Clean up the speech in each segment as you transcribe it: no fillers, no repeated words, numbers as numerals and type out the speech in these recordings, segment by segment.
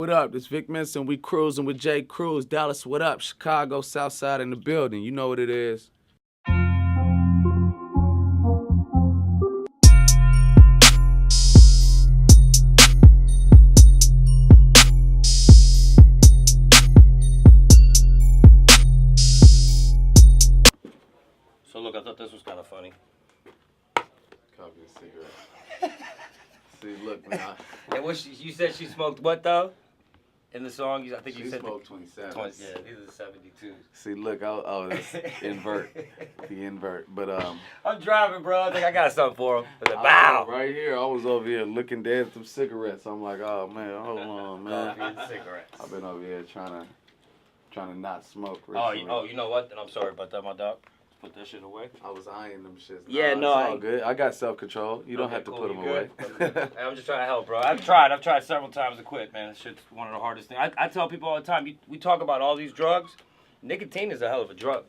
What up? This Vic Mensa, and we cruising with J. Cruz. Dallas, what up? Chicago, Southside in the building. You know what it is. So look, I thought this was kind of funny. Copy a cigarette. See, look, man. And what you said she smoked what though? In the song, I think you said smoked 27. 20, yeah, these are the 72s. See, look, that's invert. The invert. But I'm driving, bro. I think I got something for him. Bow. Right here, I was over here looking dead at some cigarettes. I'm like, oh man, hold on, man. Coffee and cigarettes. I've been over here trying to not smoke. Oh, Recently. you know what? And I'm sorry about that, my dog. Put that shit away. I was eyeing them shits. Yeah, no, it's all good. I got self-control. You don't have to cool, put them you away. I'm just trying to help, bro. I've tried several times to quit, man. This shit's one of the hardest things. I tell people all the time, we talk about all these drugs. Nicotine is a hell of a drug.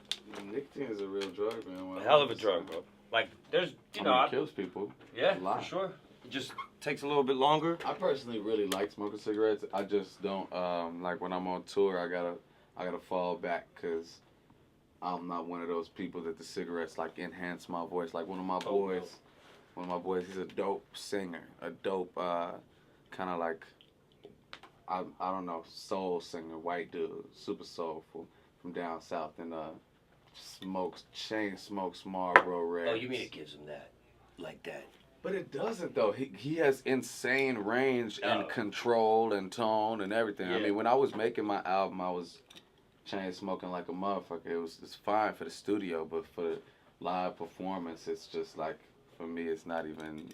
Nicotine is a real drug, man. A hell of a drug, bro. Like, there's, it kills people. Yeah, for sure. It just takes a little bit longer. I personally really like smoking cigarettes. I just don't, like when I'm on tour, I gotta fall back because I'm not one of those people that the cigarettes like enhance my voice. Like one of my boys, he's a dope singer, a dope kind of like I don't know, soul singer, white dude, super soulful from down south, and chain smokes Marlboro Reds. Oh, you mean it gives him that, like that? But it doesn't though. He has insane range and control and tone and everything. Yeah. I mean, when I was making my album, I was chain smoking like a motherfucker. It's fine for the studio, but for the live performance, it's just like, for me, it's not even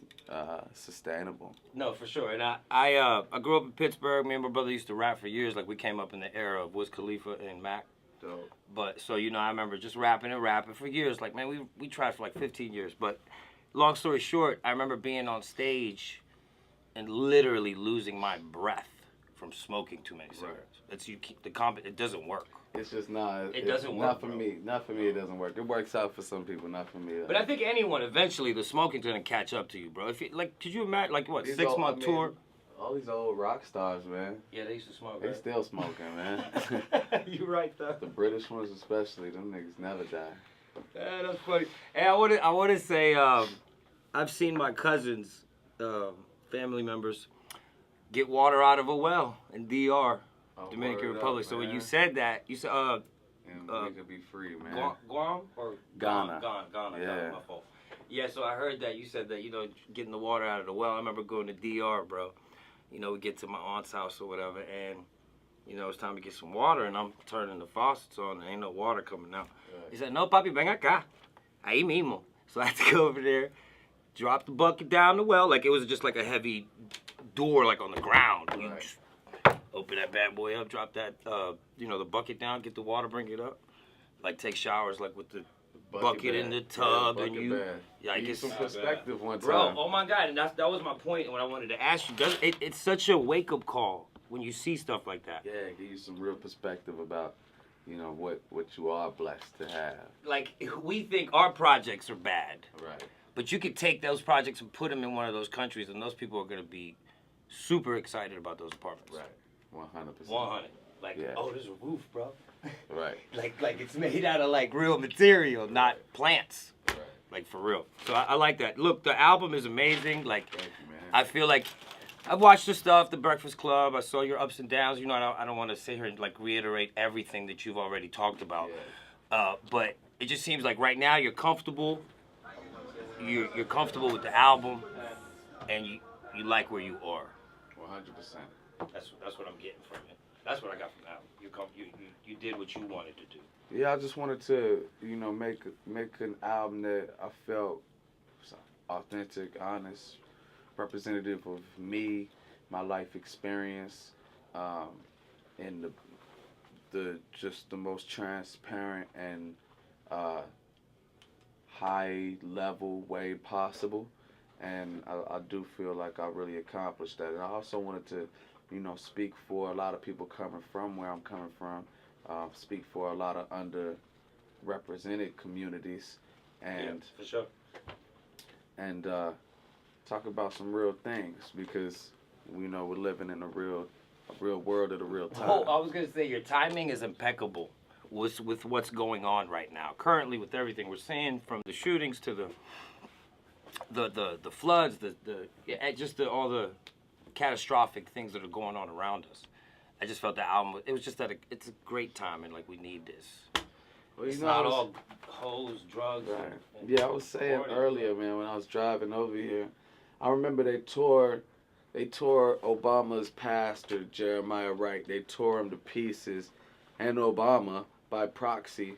sustainable. No, for sure. And I grew up in Pittsburgh. Me and my brother used to rap for years. Like we came up in the era of Wiz Khalifa and Mac. Dope. But so I remember just rapping for years. Like man, we tried for like 15 years. But long story short, I remember being on stage and literally losing my breath from smoking too many cigarettes. Right. It doesn't work. It's just not. It doesn't work. Not for me. Not for me. It doesn't work. It works out for some people, not for me. But I think anyone eventually, the smoking's gonna catch up to you, bro. If you could you imagine like what 6 month tour? All these old rock stars, man. Yeah, they used to smoke. They still smoking, man. You right though. The British ones especially, them niggas never die. Yeah, that's funny. Hey, I want to say, I've seen my cousins, family members, get water out of a well in DR. Dominican Republic. So when you said that, you said, and we could be free, man. Guam or Ghana? Ghana. Yeah. My fault. Yeah, so I heard that you said that, getting the water out of the well. I remember going to DR, bro. We get to my aunt's house or whatever, and, it's time to get some water, and I'm turning the faucets on, and ain't no water coming out. Right. He said, no, papi, ven acá. Ahí mismo. So I had to go over there, drop the bucket down the well, like it was just like a heavy door, like on the ground. Right. You just open that bad boy up, drop that, the bucket down, get the water, bring it up. Like take showers, like with the bucket in the tub, and you. Yeah, I get some perspective one time. Bro, oh my God, and that was my point when I wanted to ask you. It's such a wake up call when you see stuff like that. Yeah, give you some real perspective about, what you are blessed to have. Like we think our projects are bad, right? But you could take those projects and put them in one of those countries, and those people are gonna be super excited about those apartments. Right. 100%. 100. Like, oh, there's a roof, bro. Right. like it's made out of like real material, not plants. Right. Like for real. So I like that. Look, the album is amazing. Like, thank you, man. I feel like I've watched the stuff, The Breakfast Club. I saw your ups and downs. I don't want to sit here and like reiterate everything that you've already talked about. Yeah. But it just seems like right now you're comfortable. You're comfortable with the album, and you like where you are. 100%. That's what I'm getting from it. That's what I got from the album. You did what you wanted to do. Yeah, I just wanted to, make an album that I felt was authentic, honest, representative of me, my life experience, in the most transparent and high level way possible. And I do feel like I really accomplished that. And I also wanted to, speak for a lot of people coming from where I'm coming from, speak for a lot of underrepresented communities, and for sure. And talk about some real things, because we're living in a real world at a real time. Oh, I was gonna say your timing is impeccable with what's going on right now. Currently, with everything we're seeing, from the shootings to the floods, all the catastrophic things that are going on around us. I just felt the album. It was just that it's a great time, and like we need this. Well, It's not all hoes, drugs. Right. And Yeah, I was saying earlier, man, when I was driving over here, I remember they tore Obama's pastor, Jeremiah Wright. They tore him to pieces, and Obama by proxy,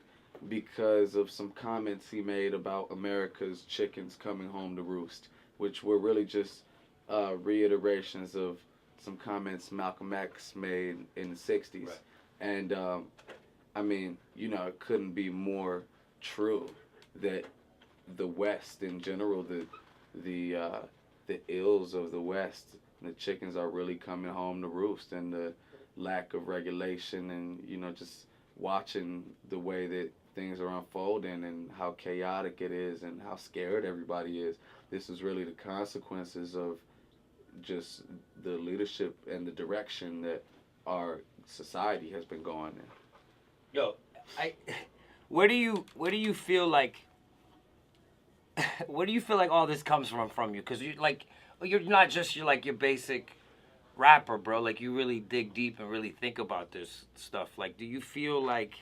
because of some comments he made about America's chickens coming home to roost, which were really just reiterations of some comments Malcolm X made in the 60s. Right. And I mean, it couldn't be more true that the West in general, the ills of the West, the chickens are really coming home to roost, and the lack of regulation, and just watching the way that things are unfolding and how chaotic it is and how scared everybody is. This is really the consequences of just the leadership and the direction that our society has been going in. Yo, where do you feel like all this comes from you? Because you're not just your basic rapper, bro. Like, you really dig deep and really think about this stuff. Like, do you feel like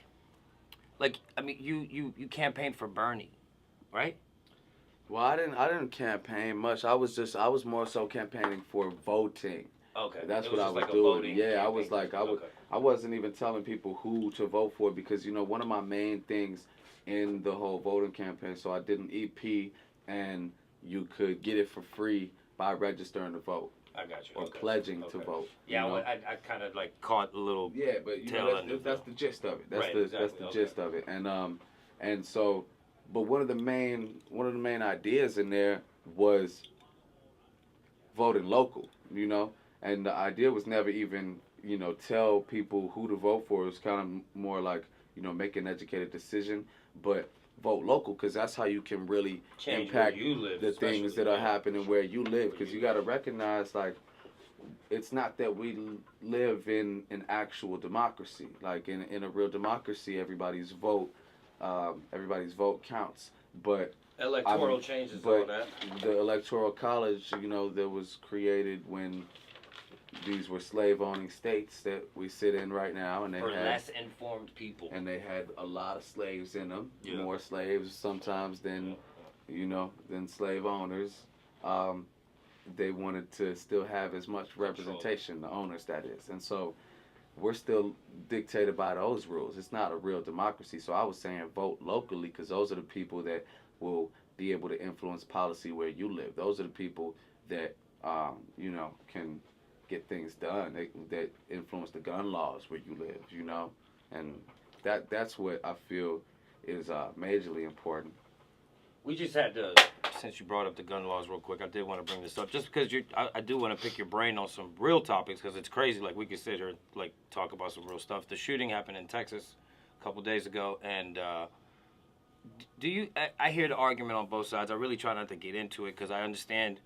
I mean, you campaigned for Bernie, right? Well, I didn't campaign much. I was more so campaigning for voting. Okay. That's what I was like doing. Yeah, I was campaign. like I wasn't even telling people who to vote for, because one of my main things in the whole voting campaign, so I did an EP, and you could get it for free by registering to vote. I got you. Or pledging to vote. Yeah, I kind of caught a little. Yeah, but that's the gist of it. That's the gist of it. And so, but one of the main ideas in there was voting local. And the idea was never even tell people who to vote for. It was kind of more like make an educated decision, but vote local, because that's how you can really change impact where you live, the things that are happening where you live. Because you got to recognize, like, it's not that we live in an actual democracy. Like, in a real democracy, everybody's vote counts. But electoral changes all that. The Electoral College, that was created when these were slave-owning states that we sit in right now, and they for had less informed people, and they had a lot of slaves in them. Yeah. More slaves sometimes than than slave owners. They wanted to still have as much representation, the owners, that is. And so we're still dictated by those rules. It's not a real democracy. So I was saying vote locally, because those are the people that will be able to influence policy where you live. Those are the people that can get things done, that influence the gun laws where you live, and that's what I feel is majorly important. We just had to, since you brought up the gun laws real quick, I did want to bring this up, just because I do want to pick your brain on some real topics, because it's crazy. Like, we could sit here and talk about some real stuff. The shooting happened in Texas a couple days ago, and I hear the argument on both sides. I really try not to get into it, because I understand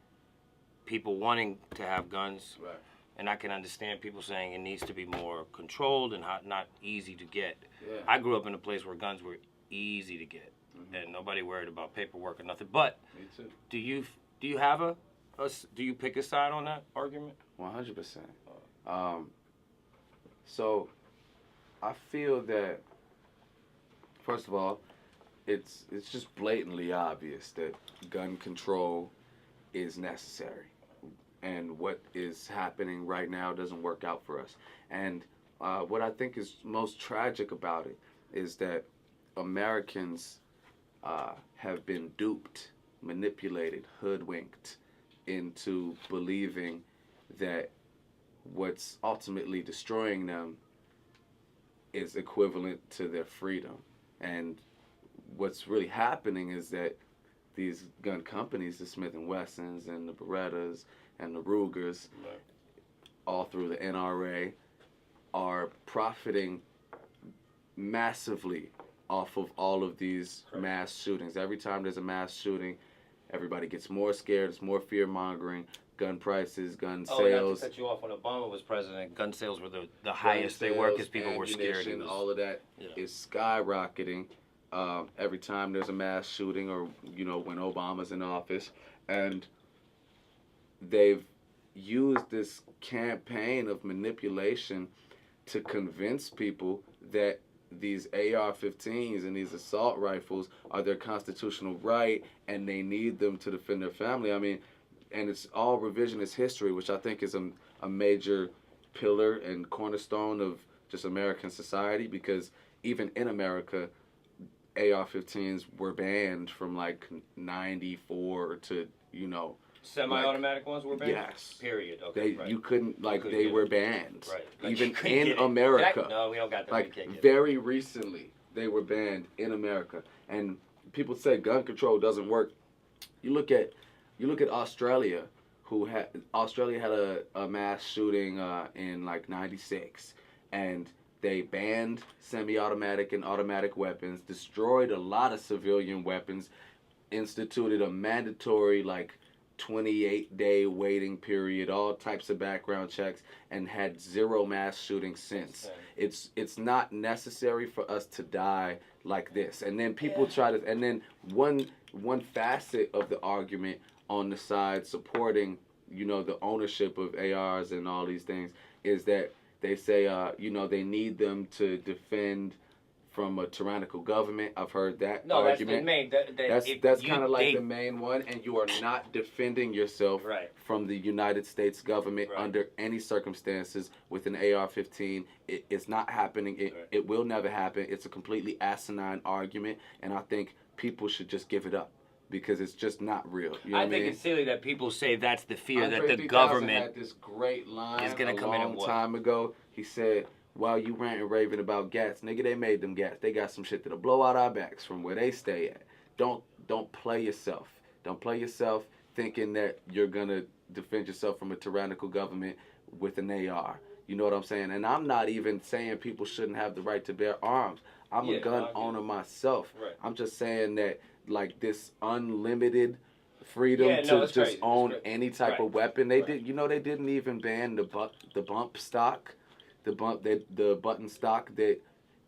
people wanting to have guns. Right. And I can understand people saying it needs to be more controlled and not easy to get. Yeah. I grew up in a place where guns were easy to get, and nobody worried about paperwork or nothing. But me too. Do you have do you pick a side on that argument? 100%. So I feel that, first of all, it's just blatantly obvious that gun control is necessary. And what is happening right now doesn't work out for us. And what I think is most tragic about it is that Americans have been duped, manipulated, hoodwinked into believing that what's ultimately destroying them is equivalent to their freedom. And what's really happening is that these gun companies, the Smith & Wessons and the Berettas and the Rugers, Right. all through the NRA, are profiting massively off of all of these mass shootings. Every time there's a mass shooting, everybody gets more scared. It's more fear-mongering. gun prices, gun Oh, not sales. to cut you off. When Obama was president, gun sales were the highest they were because people were scared. And all of that is skyrocketing every time there's a mass shooting or, when Obama's in office. And they've used this campaign of manipulation to convince people that these AR-15s and these assault rifles are their constitutional right and they need them to defend their family. I mean, and it's all revisionist history, which I think is a major pillar and cornerstone of just American society, because even in America, AR-15s were banned from like 94 to, Semi-automatic ones were banned? Yes. Period. Okay, right. You couldn't, they were banned. Right. Like even in America. No, we don't got that. Like, very recently, they were banned in America. And people say gun control doesn't work. You look at Australia, Australia had a mass shooting in like 96. And they banned semi-automatic and automatic weapons, destroyed a lot of civilian weapons, instituted a mandatory, 28-day waiting period, all types of background checks, and had zero mass shootings since. It's not necessary for us to die like this. And then people try to, and then one facet of the argument on the side supporting, the ownership of ARs and all these things is that they say, they need them to defend from a tyrannical government. I've heard that argument. That's kind of like the main one, and you are not defending yourself from the United States government under any circumstances with an AR-15. It's not happening. It will never happen. It's a completely asinine argument, and I think people should just give it up because it's just not real. You know I think it's silly that people say that's the fear that the government had this great line is going to come in and a long time ago. He said, while you rant and raving about gats, nigga, they made them gats. They got some shit that'll blow out our backs from where they stay at. Don't play yourself. Don't play yourself thinking that you're gonna defend yourself from a tyrannical government with an AR. You know what I'm saying? And I'm not even saying people shouldn't have the right to bear arms. I'm a gun owner myself. Right. I'm just saying that this unlimited freedom to just own any type of weapon. They didn't even ban the bump stock. The button stock that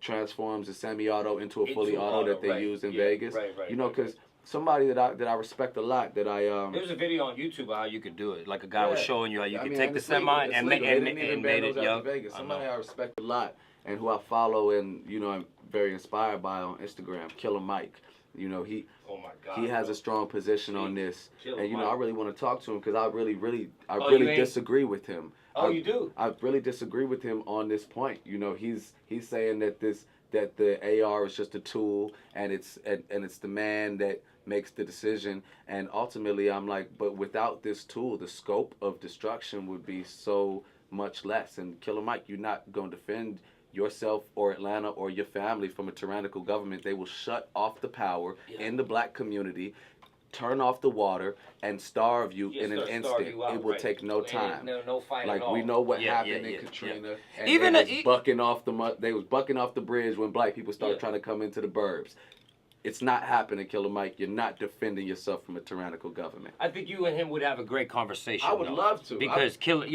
transforms a semi-auto into a fully auto that they use in Vegas. Because somebody that I respect a lot that I there was a video on YouTube of how you could do it. Like a guy was showing you how you could take the semi and made it young. Vegas. Somebody I respect a lot and who I follow and I'm very inspired by on Instagram, Killer Mike. He oh my God, he has a strong position on this, and I really want to talk to him because I really disagree with him. Oh, you do? I really disagree with him on this point. He's saying that the AR is just a tool, and it's the man that makes the decision. And ultimately, I'm like, but without this tool, the scope of destruction would be so much less. And Killer Mike, you're not going to defend yourself or Atlanta or your family from a tyrannical government. They will shut off the power in the black community, turn off the water, and starve you in an instant. It will take no time. No fight at all. We know what happened in Katrina. And they was bucking off the bridge when black people started trying to come into the burbs. It's not happening, Killer Mike. You're not defending yourself from a tyrannical government. I think you and him would have a great conversation. I would love to. Because Killer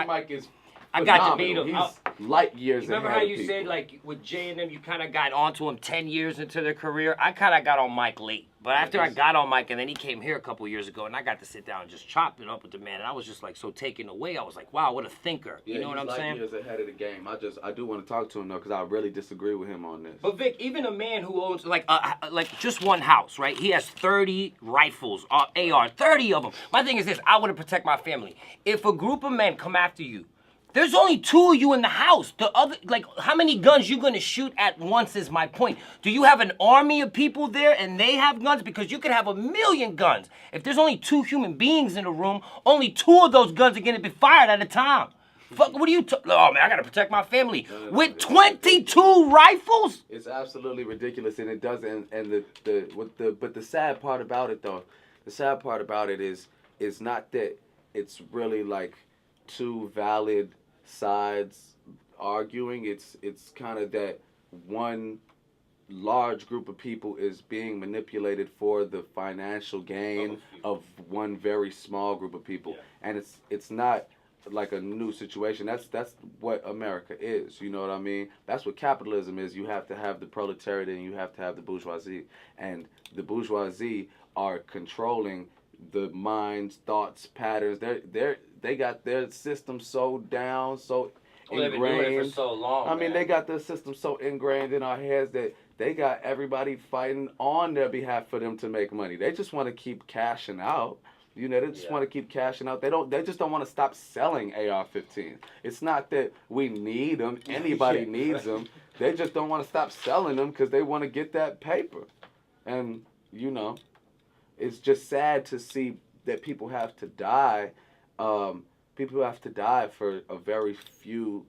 Mike is I got to meet him. He's light years ahead. Remember how you said, with Jay and them, you kind of got onto him 10 years into their career? I kind of got on Mike late. But after I got on Mike, and then he came here a couple years ago, and I got to sit down and just chop it up with the man, and I was just, so taken away. I was like, wow, what a thinker. You know what I'm saying? He's light years ahead of the game. I do want to talk to him, though, because I really disagree with him on this. But, Vic, even a man who owns, just one house, right? He has 30 rifles, AR, 30 of them. My thing is this. I want to protect my family. If a group of men come after you, there's only 2 of you in the house. The other, how many guns you gonna shoot at once is my point. Do you have an army of people there and they have guns? Because you could have 1,000,000 guns. If there's only 2 human beings in the room, only 2 of those guns are gonna be fired at a time. Fuck, what are you oh man, I gotta protect my family. With 22 rifles? It's absolutely ridiculous, and it doesn't, but the sad part about it though, is not that it's really 2 valid sides arguing. It's kind of that one large group of people is being manipulated for the financial gain of one very small group of people, and it's not like a new situation. That's what America is. You know what I mean? That's what capitalism is. You have to have the proletariat and you have to have the bourgeoisie, and the bourgeoisie are controlling the minds, thoughts, patterns. They got their system so down, so well, they've been doing it for so long. I mean, they got the system so ingrained in our heads that they got everybody fighting on their behalf for them to make money. They just want to keep cashing out. You know, they just want to keep cashing out. They just don't want to stop selling AR-15s. It's not that we need them. Anybody needs them. They just don't want to stop selling them because they want to get that paper. And, you know, it's just sad to see that people have to die. People have to die for a very few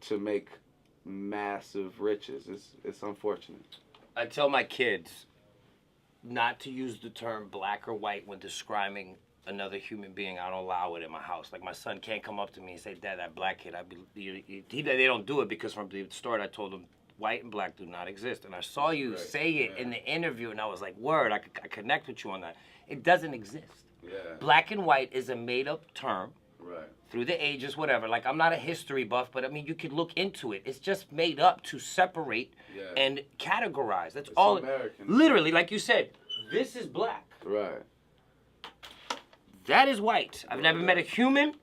to make massive riches. It's unfortunate. I tell my kids not to use the term black or white when describing another human being. I don't allow it in my house. Like, my son can't come up to me and say, "Dad, that black kid." They don't do it because from the start I told them white and black do not exist. And I saw you say it in the interview, and I was like, word, I connect with you on that. It doesn't exist. Yeah. Black and white is a made-up term. Right. Through the ages, whatever. Like, I'm not a history buff, but I mean, you could look into it. It's just made up to separate and categorize. That's all. American. Literally, like you said, this is black. Right. That is white. I've never met a human,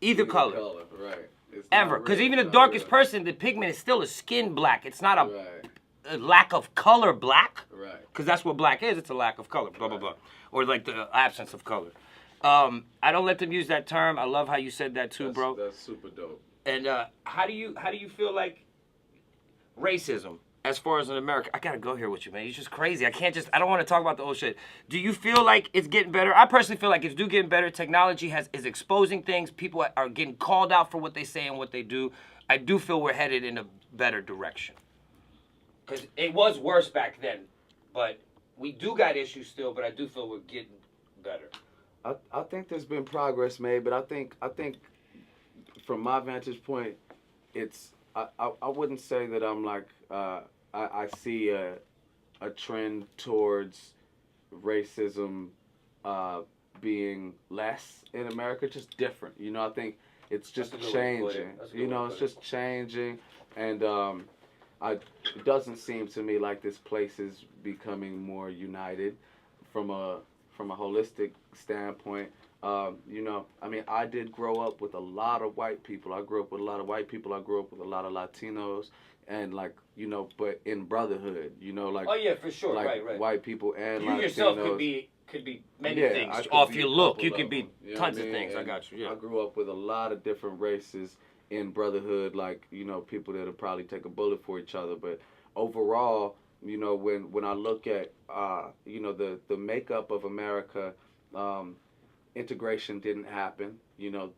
either color. Right. Ever. Because even the darkest person, the pigment is still a skin black. It's not a lack of color black. Right. Because that's what black is. It's a lack of color. Blah, blah, blah. Or like the absence of color. I don't let them use that term. I love how you said that too, bro. That's super dope. And how do you feel like racism, as far as in America? I gotta go here with you, man. It's just crazy. I don't want to talk about the old shit. Do you feel like it's getting better? I personally feel like it's getting better. Technology is exposing things. People are getting called out for what they say and what they do. I do feel we're headed in a better direction. Because it was worse back then, but we do got issues still. But I do feel we're getting better. I think there's been progress made, but I think from my vantage point, it's I wouldn't say that I'm like I see a trend towards racism being less in America, just different. You know, I think it's just changing. You know, it's just changing, and it doesn't seem to me like this place is becoming more united from a holistic standpoint. You know, I mean, I did grow up with a lot of white people. I grew up with a lot of white people. I grew up with a lot of Latinos, and like, you know, but in brotherhood, you know, like. Oh yeah, for sure, like right. White people and you Latinos. Yourself could be many things. Off your look, you could be tons of things. I got you. Yeah. I grew up with a lot of different races in brotherhood, like, you know, people that'll probably take a bullet for each other, but overall, you know, when I look at you know, the makeup of America, integration didn't happen. You know,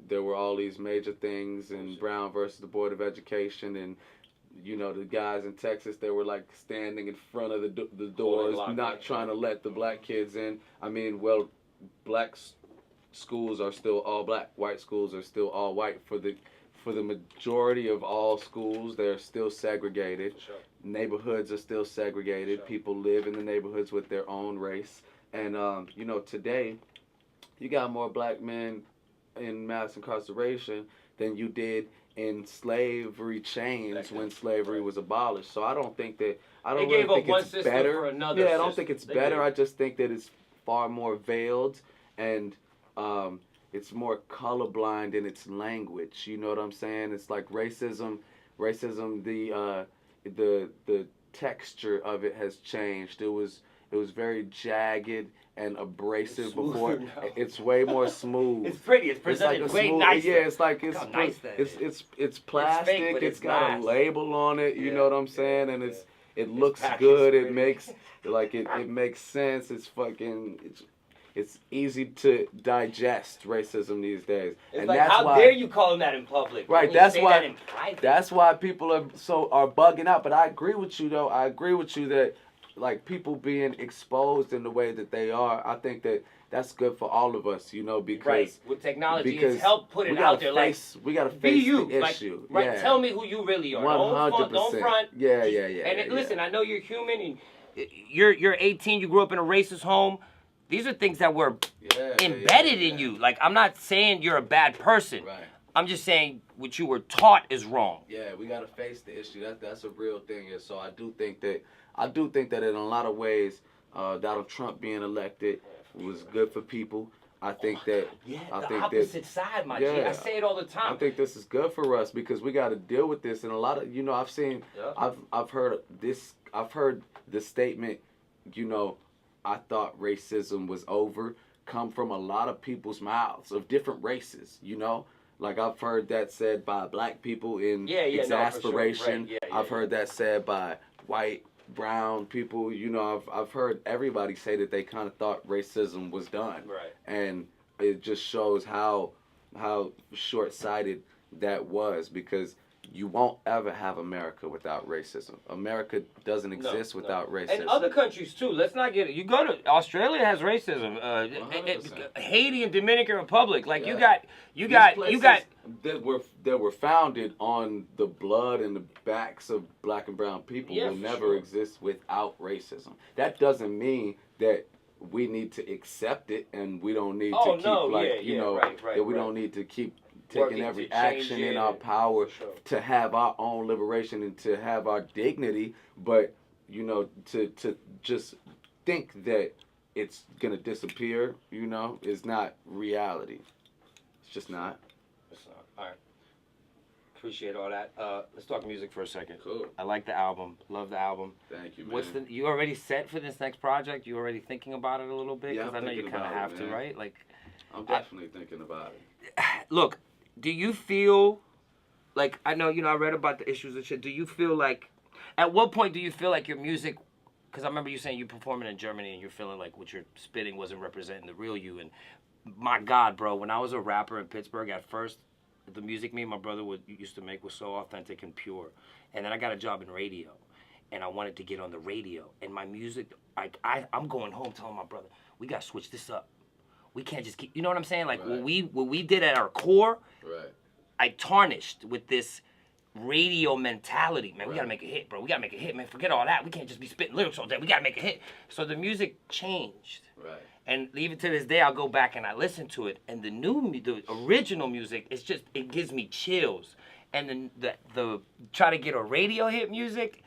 there were all these major things in Brown versus the Board of Education, and you know, the guys in Texas, they were like standing in front of the doors, not trying to let the black kids in. I mean, well, black schools are still all black. White schools are still all white. For the majority of all schools, they're still segregated. Sure. Neighborhoods are still segregated. Sure. People live in the neighborhoods with their own race. And, you know, today, you got more black men in mass incarceration than you did in slavery chains when slavery was abolished. So I don't think that, I don't really think it's better. For another I don't think it's better. I just think that it's far more veiled, and it's more colorblind in its language. You know what I'm saying? It's like racism, the texture of it has changed. It was very jagged and abrasive before. It's way more smooth. It's pretty. It's presented like way nicer. Yeah, it's like it's plastic. It's fake, it's got a label on it. You know what I'm saying? And it looks packaged good. pretty. It makes it makes sense. It's easy to digest racism these days. It's and like, that's how why, dare you call them that in public? Right, that's why people are bugging out. But I agree with you though. I agree with you that like people being exposed in the way that they are, I think that's good for all of us, you know, because right. With technology, it's helped put it out there. We gotta be face you, the issue. Right? Yeah. Tell me who you really are. 100%. Don't front. Yeah. And listen, I know you're human, and you're 18. You grew up in a racist home. These are things that were embedded in you. Like, I'm not saying you're a bad person. Right. I'm just saying what you were taught is wrong. Yeah, we gotta face the issue. That's a real thing. And so I do think that in a lot of ways, Donald Trump being elected was good for people. I think that the opposite side, my G. I say it all the time. I think this is good for us because we got to deal with this. And a lot of, you know, I've heard the statement, you know, I thought racism was over, come from a lot of people's mouths of different races, you know. Like, I've heard that said by black people in exasperation. No, for sure. I've heard that said by white, brown people. You know, I've heard everybody say that they kind of thought racism was done. Right. And it just shows how short-sighted that was, because you won't ever have America without racism. America doesn't exist without racism. And other countries too. Let's not get it. You go to Australia has racism. Haiti and Dominican Republic. Like you got that were founded on the blood and the backs of black and brown people will never exist without racism. That doesn't mean that we need to accept it and we don't need to keep that we don't need to keep taking every action in our power to have our own liberation and to have our dignity, but you know, to just think that it's gonna disappear, you know, is not reality. It's just not. It's not. All right. Appreciate all that. Let's talk music for a second. Cool. I like the album. Love the album. Thank you, man. You already set for this next project? You already thinking about it a little bit? Yeah, because I know you kind of have to, right? Like, I'm definitely thinking about it. Look. Do you feel like, I know, you know, I read about the issues and shit. Do you feel like, at what point do you feel like your music, because I remember you saying you're performing in Germany and you're feeling like what you're spitting wasn't representing the real you. And my God, bro, when I was a rapper in Pittsburgh at first, the music me and my brother used to make was so authentic and pure. And then I got a job in radio and I wanted to get on the radio. And my music, I'm going home telling my brother, we got to switch this up. We can't just keep, you know what I'm saying? Like, what we did at our core, I tarnished with this radio mentality. Man, we got to make a hit, bro. We got to make a hit, man. Forget all that. We can't just be spitting lyrics all day. We got to make a hit. So the music changed. Right. And even to this day, I'll go back and I listen to it. And the original music, it's just, it gives me chills. And then the try to get a radio hit music,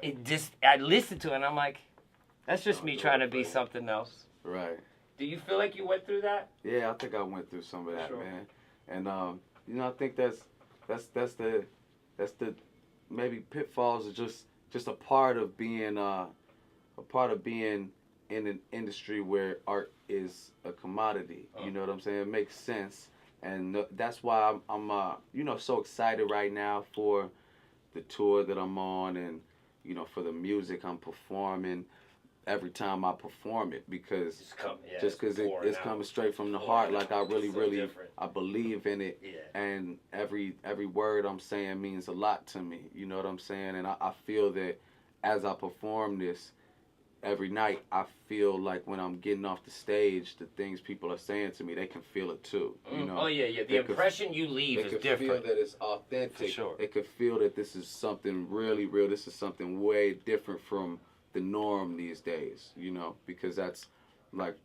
it just, I listen to it and I'm like, that's just me trying to be something else. Right. Do you feel like you went through that? Yeah, I think I went through some of that, man. And you know, I think that's the maybe pitfalls are just a part of being in an industry where art is a commodity. You know what I'm saying? It makes sense, and that's why I'm you know, so excited right now for the tour that I'm on, and you know, for the music I'm performing. Every time I perform it, because it's coming straight from the heart. Like, I really I believe in it, and every word I'm saying means a lot to me. You know what I'm saying? And I feel that as I perform this every night, I feel like when I'm getting off the stage, the things people are saying to me, they can feel it too. You know? Oh yeah. The impression you leave is different. They can feel that it's authentic. For sure. They can feel that this is something really real. This is something way different from the norm these days, you know, because that's like,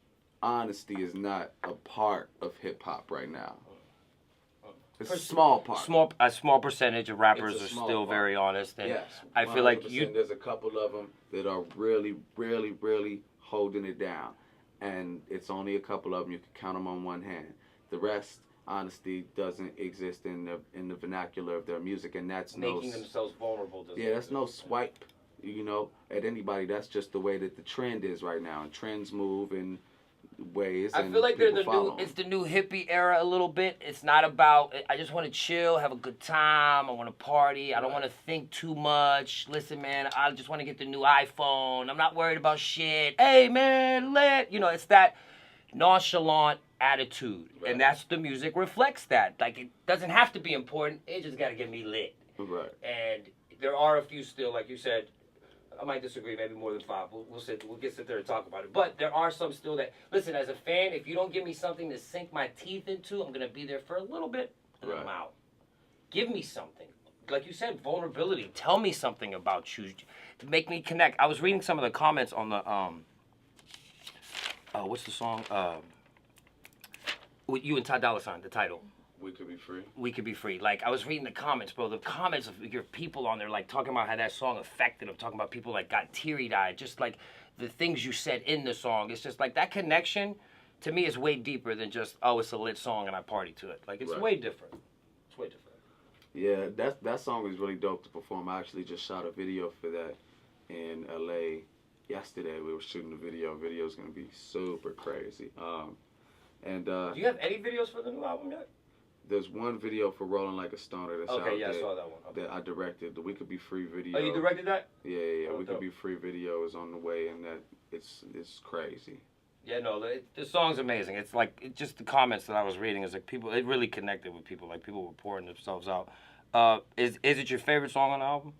honesty is not a part of hip hop right now. It's a small part. A small percentage of rappers are still very honest, and yes, I feel like there's a couple of them that are really holding it down, and it's only a couple of them. You can count them on one hand. The rest, honesty doesn't exist in the vernacular of their music, and that's making themselves vulnerable. That's no swipe, you know, at anybody. That's just the way that the trend is right now, and trends move in ways. I feel like it's the new hippie era a little bit. It's not about, I just want to chill, have a good time, I want to party, I don't want to think too much. Listen, man, I just want to get the new iPhone. I'm not worried about shit. Hey, man, you know, it's that nonchalant attitude, and that's the music reflects that. Like, it doesn't have to be important. It just got to get me lit. Right. And there are a few still, like you said, I might disagree, maybe more than 5. We'll sit there and talk about it. But there are some still that, listen, as a fan, if you don't give me something to sink my teeth into, I'm going to be there for a little bit, and then I'm out. Give me something. Like you said, vulnerability. Tell me something about you to make me connect. I was reading some of the comments on the, what's the song? With you and Ty Dolla $ign, the title. We Could Be Free. We Could Be Free. Like, I was reading the comments, bro. The comments of your people on there, like, talking about how that song affected them. Talking about people, like, got teary-eyed. Just, like, the things you said in the song. It's just, like, that connection, to me, is way deeper than just, oh, it's a lit song and I party to it. Like, it's way different. It's way different. Yeah, that song is really dope to perform. I actually just shot a video for that in L.A. yesterday. We were shooting the video. Video's going to be super crazy. Do you have any videos for the new album yet? There's one video for Rolling Like a Stoner that's out I saw that one. That I directed. The We Could Be Free video. Oh, you directed that? Yeah. We Could Be Free video is on the way, and that it's crazy. Yeah, no, the song's amazing. It's like, just the comments that I was reading is like people, it really connected with people. Like, people were pouring themselves out. Is it your favorite song on the album?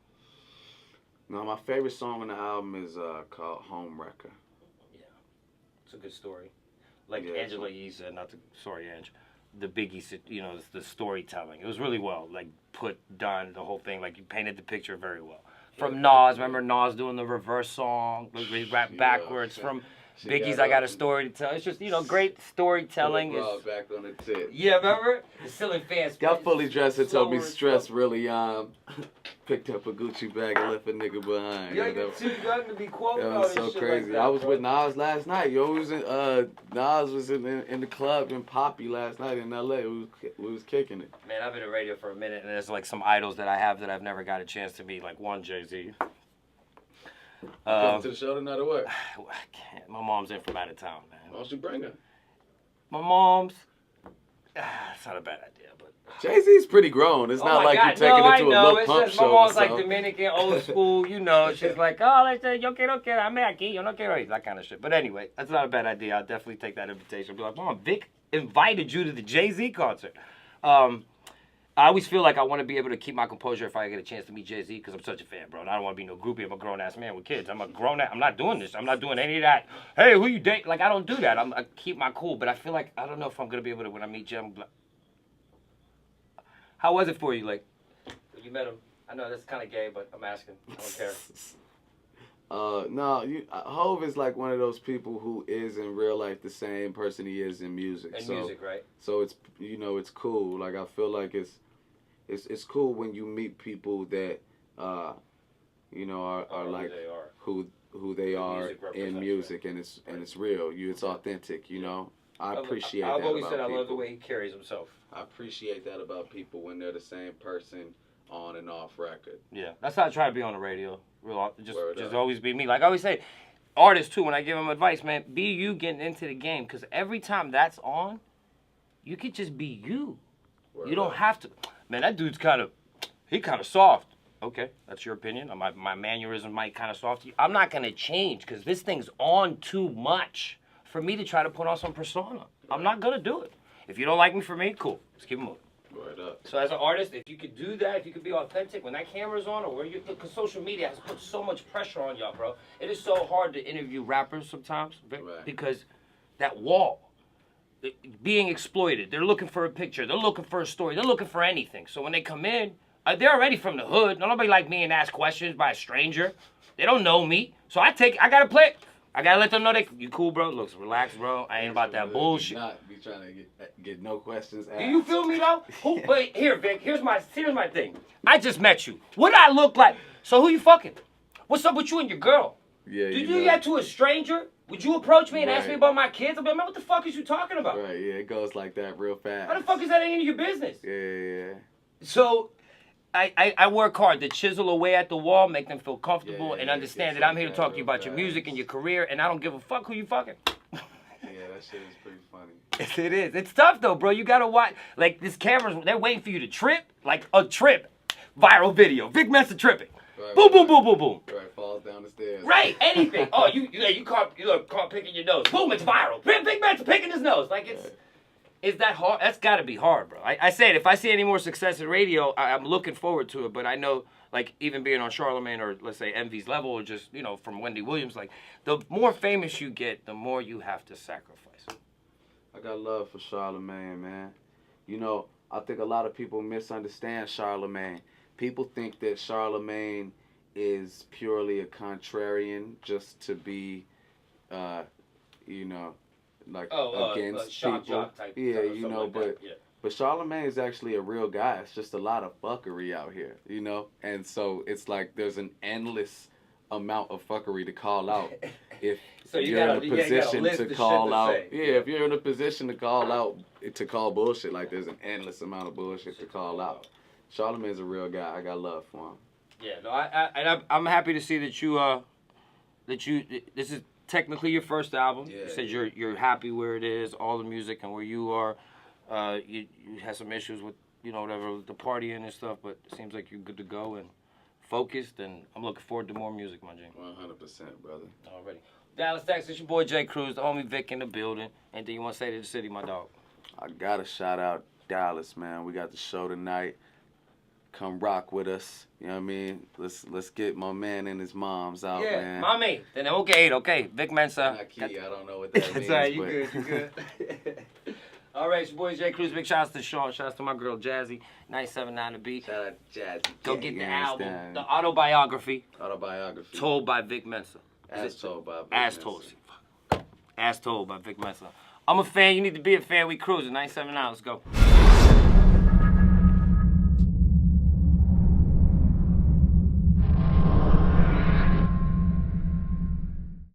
No, my favorite song on the album is called Home Wrecker. Yeah, it's a good story. Like Angela Yee said, Ange, the Biggie, the storytelling. It was really well, like, done, the whole thing. Like, you painted the picture very well. From Nas, remember Nas doing the reverse song, he rapped backwards. From Biggie's I Got a Story to Tell. It's just, great storytelling. Back on the tip. Yeah, remember? The silly fans. Got fully dressed and told me stress really picked up a Gucci bag and left a nigga behind. Yeah, you too young to be quoting that all was this so shit crazy. like that, I was bro. with Nas last night. Nas was in the club in Poppy last night in L.A. We was kicking it. Man, I've been in radio for a minute, and there's like some idols that I have that I've never got a chance to meet. Like one, Jay-Z. Come to the show tonight or what? I can't. My mom's in from out of town, man. Why don't you bring her? My mom's. It's not a bad idea, but. Jay-Z's pretty grown. It's not like you're taking it to a look pump it's just, show. My mom's like Dominican, old school, She's like, oh, yo quiero quedarme aquí, yo no quiero ir, that kind of shit. But anyway, that's not a bad idea. I'll definitely take that invitation. I'll be like, Mom, Vic invited you to the Jay-Z concert. I always feel like I want to be able to keep my composure if I get a chance to meet Jay-Z because I'm such a fan, bro. And I don't want to be no groupie. I'm a grown-ass man with kids. I'm not doing this. I'm not doing any of that. Hey, who you date? Like, I don't do that. I keep my cool. But I feel like, I don't know if I'm going to be able to, when I meet Jim. How was it for you? Like, you met him. I know that's kind of gay, but I'm asking. I don't care. No, Hov is like one of those people who is in real life the same person he is in music. Music, right? So it's it's cool. Like I feel like it's cool when you meet people that are like who they are in music, and it's real. It's authentic. I appreciate that. I've always about said I people. love the way he carries himself. I appreciate that about people when they're the same person on and off record. Yeah, that's how I try to be on the radio. Just always be me. Like I always say, artists too, when I give them advice, man, be you getting into the game. Because every time that's on, you could just be you. You don't have to. Man, that dude's kind of soft. Okay, that's your opinion. My mannerism might kind of soft to you. I'm not going to change because this thing's on too much for me to try to put on some persona. I'm not going to do it. If you don't like me for me, cool. Let's keep it moving. Right up. So as an artist, if you could do that, if you could be authentic when that camera's on, or where you, because social media has put so much pressure on y'all, bro. It is so hard to interview rappers sometimes because that wall, being exploited. They're looking for a picture. They're looking for a story. They're looking for anything. So when they come in, they're already from the hood. Nobody like me and ask questions by a stranger. They don't know me. So I gotta play. I gotta let them know you cool, bro. Looks relaxed, bro. I ain't about that bullshit. Not be trying to get no questions asked. Do you feel me though? But here, Vic. Here's my thing. I just met you. What I look like? So who you fucking? What's up with you and your girl? Yeah. Did you do that to a stranger? Would you approach me and ask me about my kids? I'll be like, man, what the fuck is you talking about? Right. Yeah. It goes like that real fast. How the fuck is that any of your business? Yeah. So. I work hard to chisel away at the wall, make them feel comfortable, and understand that I'm here to talk to you about your music and your career, and I don't give a fuck who you fucking. Yeah, that shit is pretty funny. Yes, it is. It's tough, though, bro. You gotta watch. Like, this camera's, they're waiting for you to trip. Like, a trip. Viral video. Vic Mensa tripping. Right, boom, boom, boom, boom, boom. Right, falls down the stairs. Right, anything. Oh, you caught picking your nose. Boom, it's viral. Vic Mensa picking his nose. Like, Is that hard? That's got to be hard, bro. I said if I see any more success in radio, I'm looking forward to it. But I know, like, even being on Charlemagne or, let's say, Envy's level or just, you know, from Wendy Williams, like, the more famous you get, the more you have to sacrifice. I got love for Charlemagne, man. You know, I think a lot of people misunderstand Charlemagne. People think that Charlemagne is purely a contrarian just to be, you know, like against shock people. jock type, Yeah, you know, like but yeah. but Charlemagne is actually a real guy. It's just a lot of fuckery out here, you know? And so it's like there's an endless amount of fuckery to call out if So you're in a position to call out. Yeah, if you're in a position to call out, to call bullshit, like there's an endless amount of bullshit to call out. Charlemagne's a real guy. I got love for him. Yeah, no, I'm happy to see that you this is technically your first album. Yeah, you said you're happy where it is, all the music and where you are. You had some issues with, you know, whatever, with the partying and stuff, but it seems like you're good to go and focused, and I'm looking forward to more music, my G. 100%, brother. Already. Dallas, Texas, it's your boy J. Cruz, the homie Vic in the building. Anything you want to say to the city, my dog? I gotta shout out Dallas, man. We got the show tonight. Come rock with us. You know what I mean? Let's get my man and his moms out, man. Mommy. Then okay. Vic Mensa. I don't know what that means. That's all right, you good. All right, it's your boy J. Cruz. Big shouts to Sean. Shouts to my girl Jazzy. 97.9 The Beat. Shout out Jazzy. Go get the album. The autobiography. Autobiography. Told by Vic Mensa. As told by Vic As Mensa. told. As told by Vic Mensa. I'm a fan. You need to be a fan. We cruising. 97.9. Let's go.